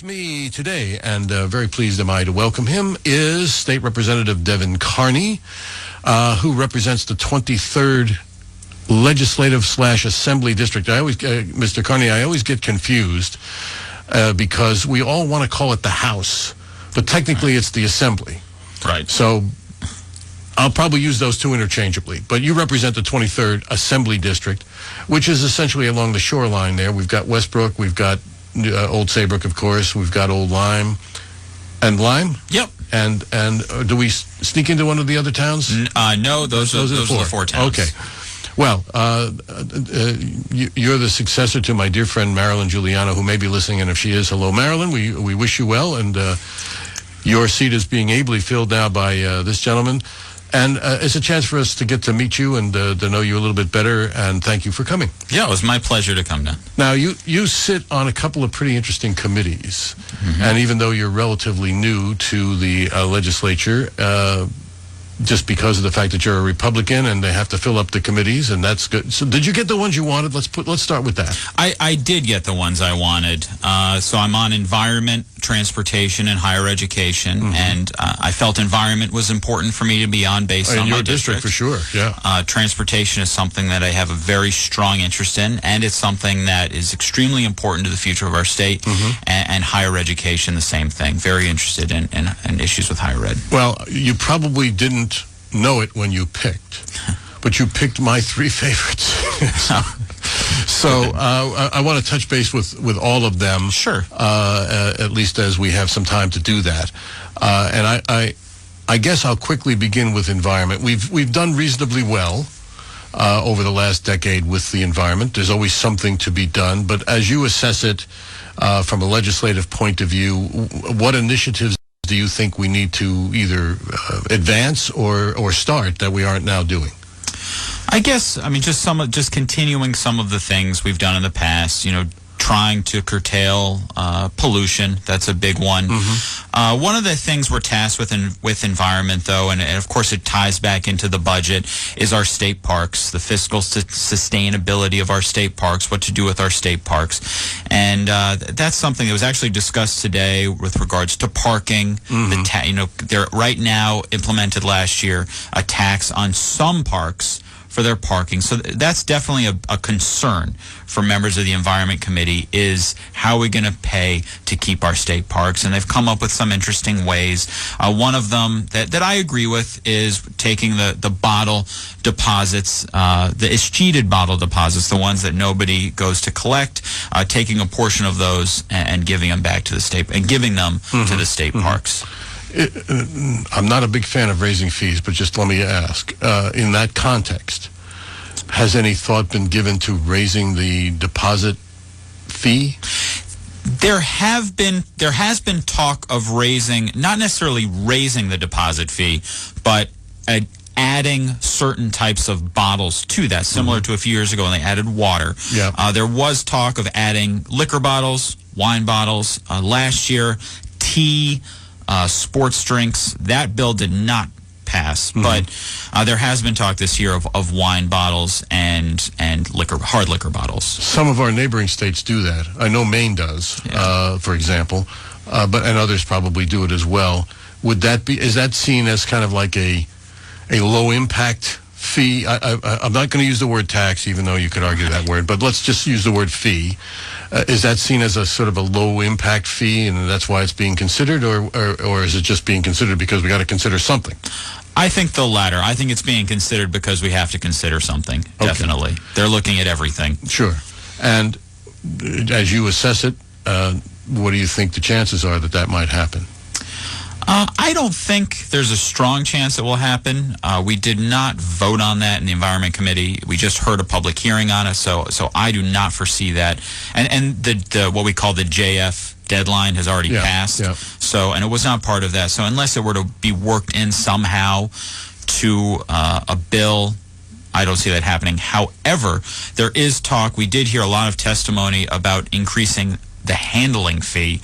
With me today, and very pleased am I to welcome him, is State Representative Devin Carney, who represents the 23rd Legislative/Assembly District. Mr. Carney, I always get confused because we all want to call it the House, but technically it's the Assembly. Right. So I'll probably use those two interchangeably. But you represent the 23rd Assembly District, which is essentially along the shoreline there. We've got Westbrook, we've got Old Saybrook, of course. We've got Old Lyme. And Lyme? Yep. And do we sneak into one of the other towns? No, those are the four towns. Okay. Well, you're the successor to my dear friend Marilyn Giuliano, who may be listening, and if she is, hello, Marilyn. We wish you well, and your seat is being ably filled now by this gentleman. And it's a chance for us to get to meet you and to know you a little bit better, and thank you for coming. Yeah, it was my pleasure to come down. Now, you sit on a couple of pretty interesting committees, and even though you're relatively new to the legislature, just because of the fact that you're a Republican and they have to fill up the committees, and that's good. So did you get the ones you wanted? Let's start with that. I did get the ones I wanted. So I'm on environment, transportation, and higher education, and I felt environment was important for me to be on based on your my district for sure. Yeah. Transportation is something that I have a very strong interest in, and it's something that is extremely important to the future of our state. And higher education, the same thing. Very interested in issues with higher ed. Well, you probably didn't know it when you picked, but you picked my three favorites. So I want to touch base with all of them. Sure. At least as we have some time to do that. And I guess I'll quickly begin with environment. We've done reasonably well over the last decade with the environment. There's always something to be done, but as you assess it from a legislative point of view, what initiatives do you think we need to either advance or start that we aren't now doing? I guess, just continuing some of the things we've done in the past, trying to curtail pollution. That's a big one. One of the things we're tasked with environment, though, and of course it ties back into the budget, is our state parks, the fiscal sustainability of our state parks, what to do with our state parks. And that's something that was actually discussed today with regards to parking. They're right now implemented last year a tax on some parks for their parking. So that's definitely a concern for members of the Environment Committee, is how are we going to pay to keep our state parks? And they've come up with some interesting ways. One of them that I agree with is taking the bottle deposits, the escheated bottle deposits, the ones that nobody goes to collect, taking a portion of those and giving them back to the state, and giving them to the state parks. I'm not a big fan of raising fees, but just let me ask, in that context, has any thought been given to raising the deposit fee? There has been talk of raising, not necessarily raising the deposit fee, but adding certain types of bottles to that, similar to a few years ago when they added water. There was talk of adding liquor bottles, wine bottles. Last year, tea, sports drinks. That bill did not pass, but there has been talk this year of wine bottles and hard liquor bottles. Some of our neighboring states do that. I know Maine does, for example, and others probably do it as well. Is that seen as kind of like a low impact fee? I'm not going to use the word tax, even though you could argue that word, but let's just use the word fee. Is that seen as a sort of a low-impact fee, and that's why it's being considered, or is it just being considered because we got to consider something? I think the latter. I think it's being considered because we have to consider something, definitely. They're looking at everything. Sure. And as you assess it, what do you think the chances are that might happen? I don't think there's a strong chance it will happen. We did not vote on that in the Environment Committee. We just heard a public hearing on it, so I do not foresee that. And the what we call the JF deadline has already passed. So, and it was not part of that. So unless it were to be worked in somehow to a bill, I don't see that happening. However, there is talk. We did hear a lot of testimony about increasing the handling fee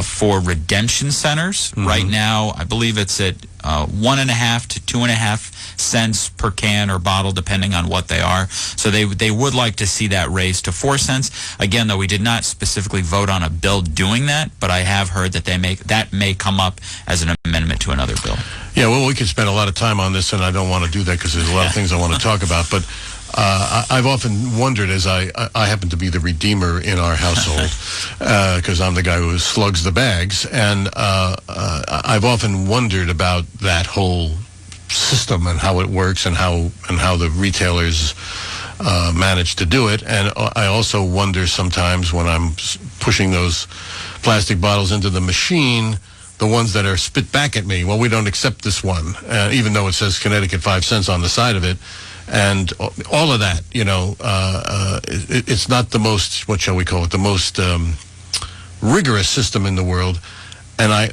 for redemption centers. Right now, I believe it's at 1.5 to 2.5 cents per can or bottle, depending on what they are. So they would like to see that raised to 4 cents. Again, though, we did not specifically vote on a bill doing that, but I have heard that that may come up as an amendment to another bill. Yeah, well, we could spend a lot of time on this, and I don't want to do that because there's a lot of things I want to talk about. But I've often wondered, as I happen to be the redeemer in our household, because I'm the guy who slugs the bags, and I've often wondered about that whole system and how it works and how the retailers manage to do it. And I also wonder sometimes when I'm pushing those plastic bottles into the machine, the ones that are spit back at me, well, we don't accept this one, even though it says Connecticut 5 cents on the side of it. And all of that, it's not the most, what shall we call it, the most rigorous system in the world. And I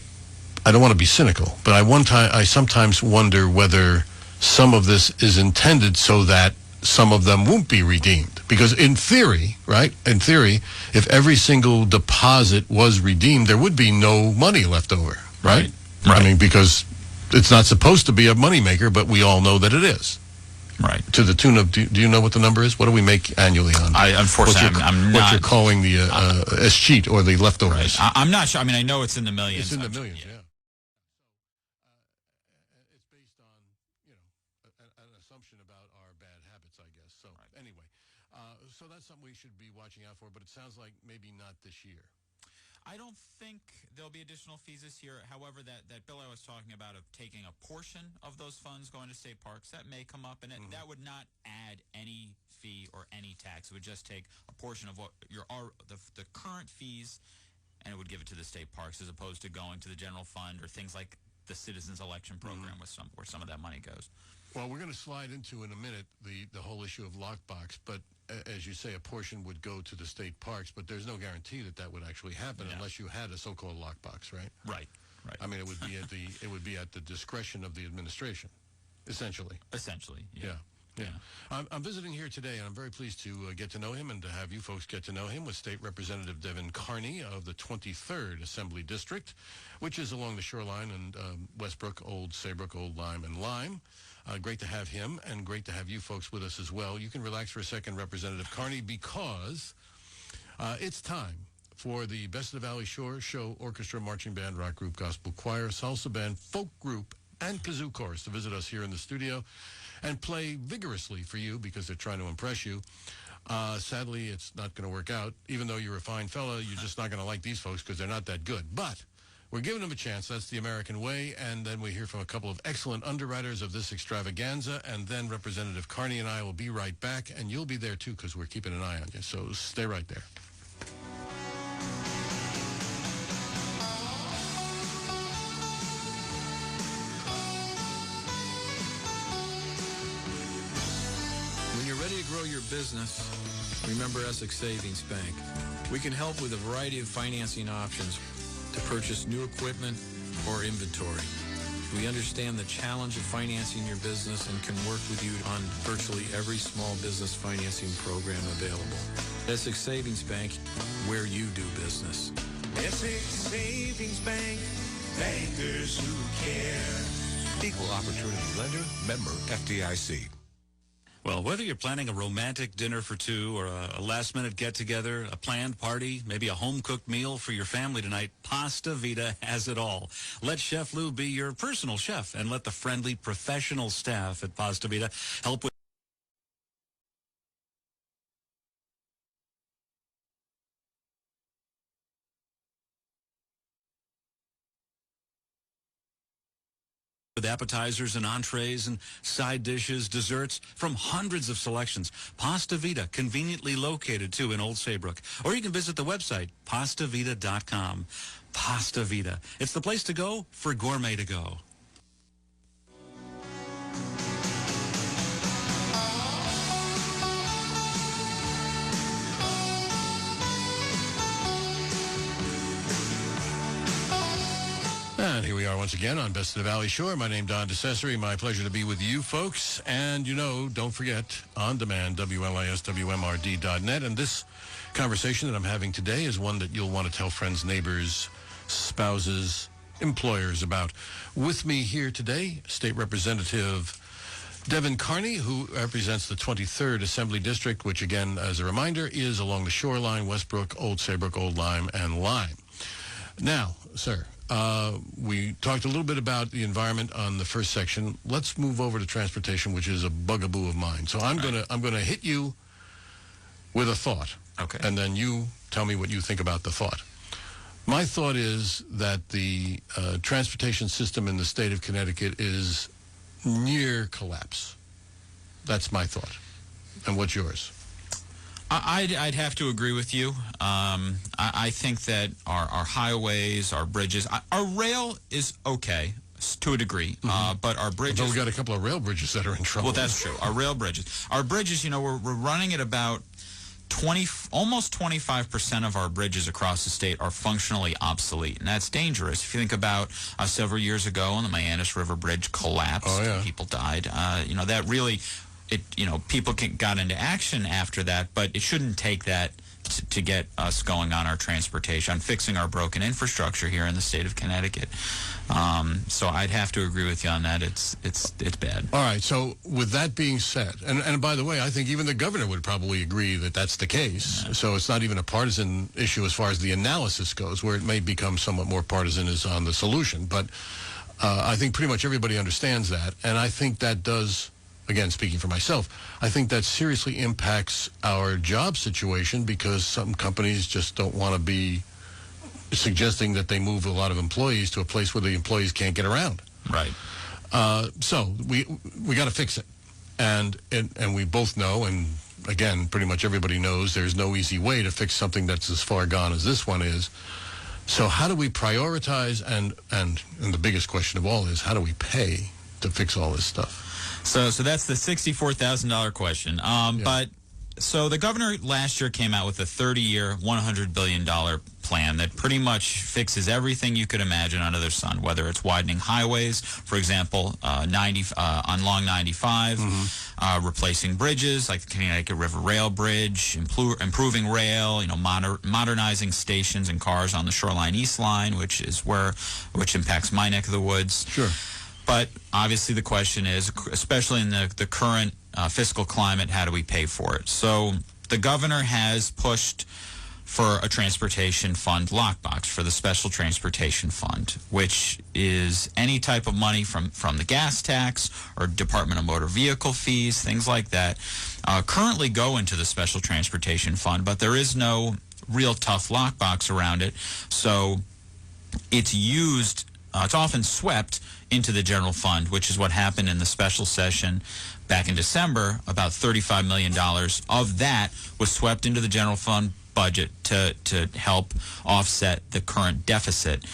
don't want to be cynical, but I sometimes wonder whether some of this is intended so that some of them won't be redeemed. Because in theory, right, if every single deposit was redeemed, there would be no money left over, right? I mean, because it's not supposed to be a moneymaker, but we all know that it is. Right. To the tune of, do you know what the number is? What do we make annually on? Unfortunately, I'm not. What you're calling the escheat or the leftovers? Right. I'm not sure. I mean, I know it's in the millions. It's in the millions, yeah. It's based on, an assumption about our bad habits, I guess. So anyway, so that's something we should be watching out for, but it sounds like maybe not this year. I don't think there'll be additional fees this year. However, that bill I was talking about of taking a portion of those funds going to state parks, that may come up, and that would not add any fee or any tax. It would just take a portion of what the current fees, and it would give it to the state parks as opposed to going to the general fund or things like the Citizens Election Program where some of that money goes. Well, we're going to slide into in a minute the whole issue of lockbox, but as you say, a portion would go to the state parks, but there's no guarantee that would actually happen unless you had a so-called lockbox, right? Right. I mean, it would be at the discretion of the administration, essentially. Yeah. I'm visiting here today, and I'm very pleased to get to know him and to have you folks get to know him with State Representative Devin Carney of the 23rd Assembly District, which is along the shoreline and Westbrook, Old Saybrook, Old Lyme, and Lyme. Great to have him, and great to have you folks with us as well. You can relax for a second, Representative Carney, because it's time for the Best of the Valley Shore Show Orchestra, Marching Band, Rock Group, Gospel Choir, Salsa Band, Folk Group, and Kazoo Chorus to visit us here in the studio and play vigorously for you because they're trying to impress you. Sadly, it's not going to work out. Even though you're a fine fella, you're just not going to like these folks because they're not that good. But we're giving them a chance. That's the American way. And then we hear from a couple of excellent underwriters of this extravaganza. And then Representative Carney and I will be right back. And you'll be there, too, because we're keeping an eye on you. So stay right there. When you're ready to grow your business, remember Essex Savings Bank. We can help with a variety of financing options to purchase new equipment or inventory. We understand the challenge of financing your business and can work with you on virtually every small business financing program available. Essex Savings Bank, where you do business. Essex Savings Bank, bankers who care. Equal opportunity lender, member FDIC. Well, whether you're planning a romantic dinner for two or a last-minute get-together, a planned party, maybe a home-cooked meal for your family tonight, Pasta Vita has it all. Let Chef Lou be your personal chef and let the friendly, professional staff at Pasta Vita help with appetizers and entrees and side dishes, desserts from hundreds of selections. Pasta Vita, conveniently located too in Old Saybrook. Or you can visit the website, pastavita.com. Pasta Vita. It's the place to go for gourmet to go. And here we are once again on Best of the Valley Shore. My name is Don DeCesare. My pleasure to be with you folks. And, don't forget, on demand, WLISWMRD.net. And this conversation that I'm having today is one that you'll want to tell friends, neighbors, spouses, employers about. With me here today, State Representative Devin Carney, who represents the 23rd Assembly District, which again, as a reminder, is along the shoreline, Westbrook, Old Saybrook, Old Lyme, and Lyme. Now, sir, we talked a little bit about the environment on the first section. Let's move over to transportation, which is a bugaboo of mine. So I'm gonna hit you with a thought. Okay. And then you tell me what you think about the thought. My thought is that the transportation system in the state of Connecticut is near collapse. That's my thought. And what's yours? I'd have to agree with you. I think that our highways, our bridges, our rail is okay to a degree, but our bridges... But we've got a couple of rail bridges that are in trouble. Well, that's true. Our rail bridges. Our bridges, we're running at about almost 25% of our bridges across the state are functionally obsolete, and that's dangerous. If you think about several years ago when the Mianus River Bridge collapsed, people died. That really, people got into action after that, but it shouldn't take that to get us going on our transportation, on fixing our broken infrastructure here in the state of Connecticut. So I'd have to agree with you on that. It's bad. All right. So with that being said, and by the way, I think even the governor would probably agree that that's the case. Yeah. So it's not even a partisan issue as far as the analysis goes. Where it may become somewhat more partisan is on the solution. But I think pretty much everybody understands that, and I think that does. Again, speaking for myself, I think that seriously impacts our job situation because some companies just don't want to be suggesting that they move a lot of employees to a place where the employees can't get around. Right. So we got to fix it, and we both know, and again, pretty much everybody knows, there's no easy way to fix something that's as far gone as this one is. So how do we prioritize? And the biggest question of all is how do we pay to fix all this stuff? So that's the $64,000 question. But so the governor last year came out with a 30-year, $100 billion plan that pretty much fixes everything you could imagine under the sun, whether it's widening highways, for example, on Long 95, replacing bridges like the Connecticut River Rail Bridge, improving rail, modernizing stations and cars on the Shoreline East Line, which impacts my neck of the woods. Sure. But obviously the question is, especially in the current fiscal climate, how do we pay for it? So the governor has pushed for a transportation fund lockbox for the Special Transportation Fund, which is any type of money from the gas tax or Department of Motor Vehicle fees, things like that, currently go into the Special Transportation Fund, but there is no real tough lockbox around it. So it's used, it's often swept into the general fund, which is what happened in the special session back in December. About $35 million of that was swept into the general fund budget to help offset the current deficit.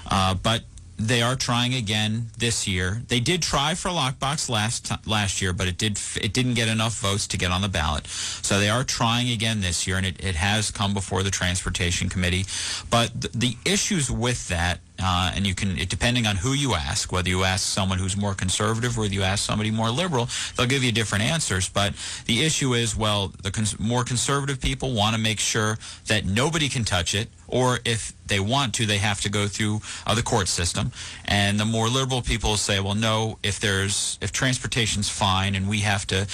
But they are trying again this year. They did try for a lockbox last year, but it didn't get enough votes to get on the ballot. So they are trying again this year, and it has come before the Transportation Committee. But the issues with that, and depending on who you ask, whether you ask someone who's more conservative or whether you ask somebody more liberal, they'll give you different answers. But the issue is, well, the more conservative people want to make sure that nobody can touch it, or if they want to, they have to go through the court system. And the more liberal people say, well, no, if transportation's fine and we have to,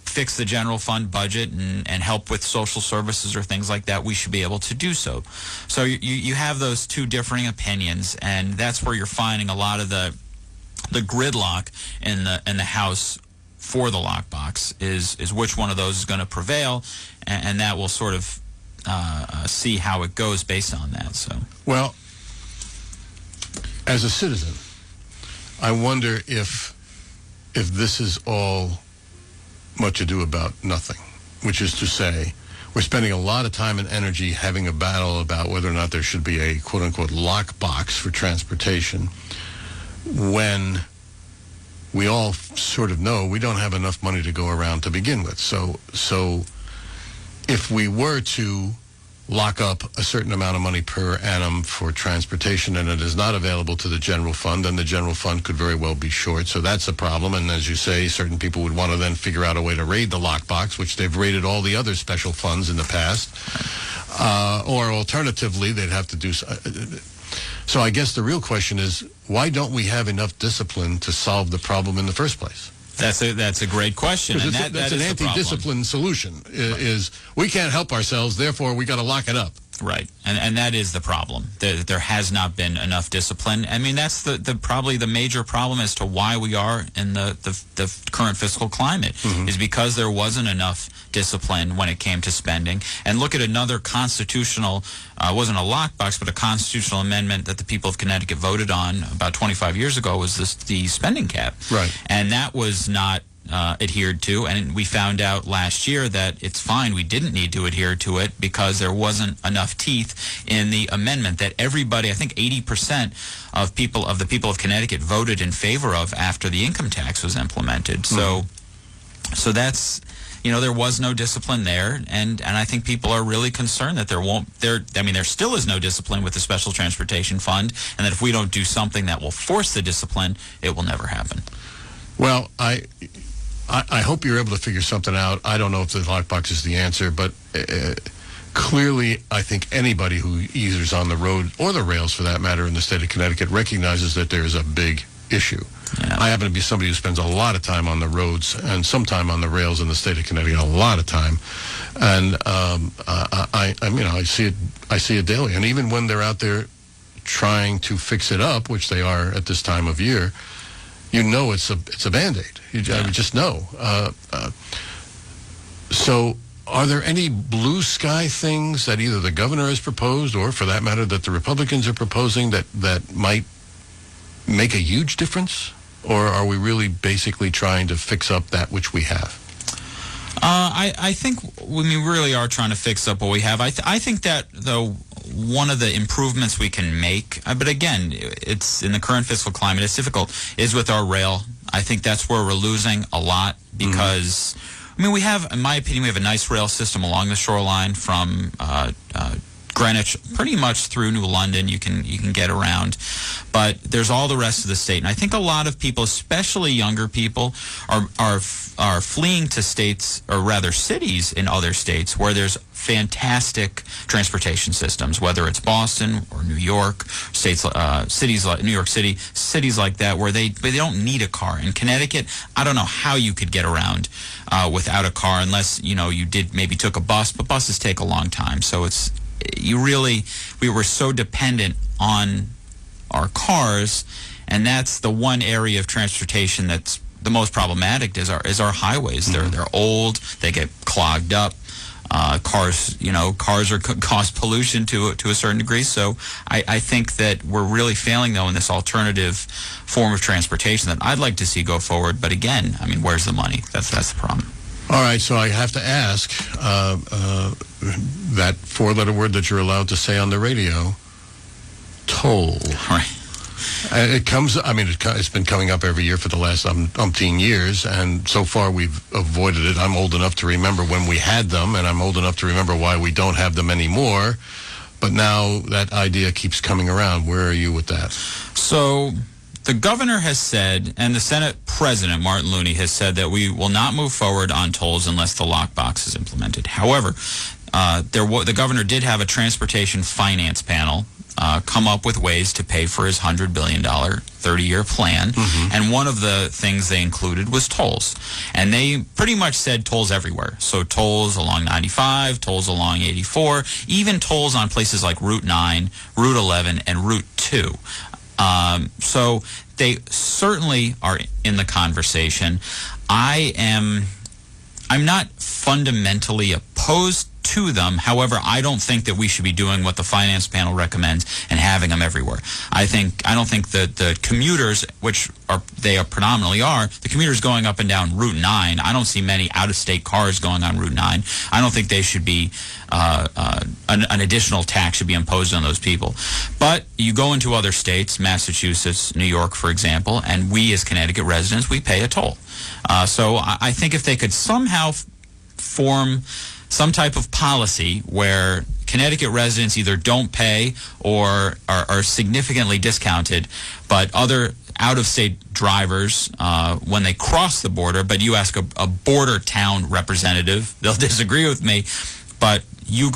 fix the general fund budget and help with social services or things like that, we should be able to do so. So you have those two differing opinions, and that's where you're finding a lot of the gridlock in the House for the lockbox is which one of those is going to prevail, and that will sort of see how it goes based on that. So, well, as a citizen, I wonder if this is all much ado about nothing, which is to say, we're spending a lot of time and energy having a battle about whether or not there should be a quote-unquote lockbox for transportation when we all sort of know we don't have enough money to go around to begin with. So if we were to lock up a certain amount of money per annum for transportation, and it is not available to the general fund, then the general fund could very well be short. So that's a problem. And as you say, certain people would want to then figure out a way to raid the lockbox, which they've raided all the other special funds in the past. Or alternatively, they'd have to do... So I guess the real question is, why don't we have enough discipline to solve the problem in the first place? That's a great question. And that's an anti-discipline solution. Is we can't help ourselves, therefore we got to lock it up. Right, and that is the problem. There has not been enough discipline. I mean, that's probably the major problem as to why we are in the current fiscal climate, is because there wasn't enough discipline when it came to spending. And look at another constitutional, wasn't a lockbox, but a constitutional amendment that the people of Connecticut voted on about 25 years ago was the spending cap. Right. And that was not adhered to, and we found out last year that it's fine, we didn't need to adhere to it because there wasn't enough teeth in the amendment that everybody, I think 80% of the people of Connecticut voted in favor of after the income tax was implemented. So that's, there was no discipline there, and I think people are really concerned that there still is no discipline with the Special Transportation Fund, and that if we don't do something that will force the discipline, it will never happen. Well, I hope you're able to figure something out. I don't know if the lockbox is the answer, but clearly I think anybody who either is on the road or the rails, for that matter, in the state of Connecticut recognizes that there is a big issue. Yeah. I happen to be somebody who spends a lot of time on the roads and some time on the rails in the state of Connecticut, a lot of time. And I see it daily. And even when they're out there trying to fix it up, which they are at this time of year, it's a Band-Aid. You just know. So are there any blue sky things that either the governor has proposed or, for that matter, that the Republicans are proposing that might make a huge difference? Or are we really basically trying to fix up that which we have? I think we really are trying to fix up what we have. I think that, though, one of the improvements we can make, but again, it's in the current fiscal climate, it's difficult, is with our rail. I think that's where we're losing a lot because, we have, in my opinion, we have a nice rail system along the shoreline from Greenwich pretty much through New London. You can get around, but there's all the rest of the state, and I think a lot of people, especially younger people, are fleeing to states, or rather cities in other states where there's fantastic transportation systems, whether it's Boston or New York, cities like New York City, cities like that where they don't need a car. In Connecticut, I don't know how you could get around without a car unless you maybe took a bus, but buses take a long time. So we were so dependent on our cars, and that's the one area of transportation that's the most problematic is our highways. They're old, they get clogged up. Cars cause pollution to a certain degree. So I think that we're really failing, though, in this alternative form of transportation that I'd like to see go forward. But again, where's the money? That's the problem. All right, so I have to ask that four-letter word that you're allowed to say on the radio, toll. Right. It comes, it's been coming up every year for the last umpteen years, and so far we've avoided it. I'm old enough to remember when we had them, and I'm old enough to remember why we don't have them anymore. But now that idea keeps coming around. Where are you with that? So the governor has said, and the Senate President, Martin Looney, has said that we will not move forward on tolls unless the lockbox is implemented. However, the governor did have a transportation finance panel come up with ways to pay for his $100 billion 30-year plan. And one of the things they included was tolls. And they pretty much said tolls everywhere. So tolls along 95, tolls along 84, even tolls on places like Route 9, Route 11, and Route 2. So they certainly are in the conversation. I'm not fundamentally opposed to them. However, I don't think that we should be doing what the finance panel recommends and having them everywhere. I don't think that the commuters, which they predominantly are, the commuters going up and down Route 9, I don't see many out-of-state cars going on Route 9. I don't think they should be, an additional tax should be imposed on those people. But you go into other states, Massachusetts, New York, for example, and we as Connecticut residents, we pay a toll. So I think if they could somehow form some type of policy where Connecticut residents either don't pay or are significantly discounted, but other out-of-state drivers, when they cross the border, but you ask a border town representative, they'll disagree with me, but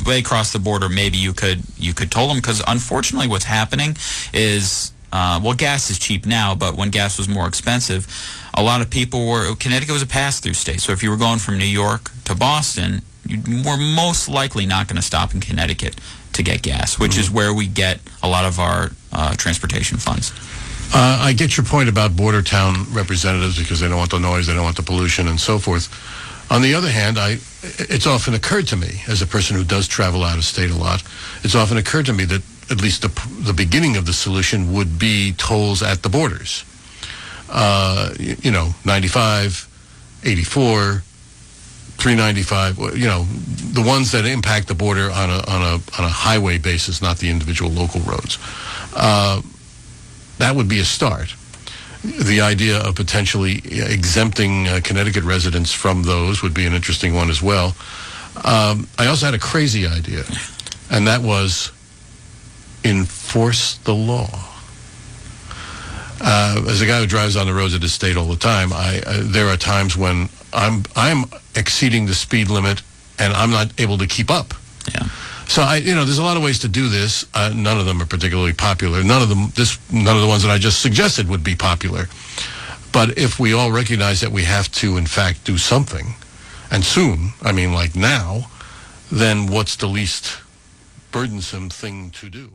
they cross the border, maybe you could toll them, because unfortunately what's happening is, gas is cheap now, but when gas was more expensive, a lot of people Connecticut was a pass-through state, so if you were going from New York to Boston, you were most likely not going to stop in Connecticut to get gas, which is where we get a lot of our transportation funds. I get your point about border town representatives because they don't want the noise, they don't want the pollution, and so forth. On the other hand, it's often occurred to me, as a person who does travel out of state a lot, it's often occurred to me that at least the beginning of the solution would be tolls at the borders. 95, 84, 395, the ones that impact the border on a highway basis, not the individual local roads. That would be a start. The idea of potentially exempting Connecticut residents from those would be an interesting one as well. I also had a crazy idea, and that was enforce the law. As a guy who drives on the roads of this state all the time, there are times when I'm exceeding the speed limit and I'm not able to keep up. Yeah. So there's a lot of ways to do this. None of them are particularly popular. None of the ones that I just suggested would be popular. But if we all recognize that we have to, in fact, do something, and soon, like now, then what's the least burdensome thing to do?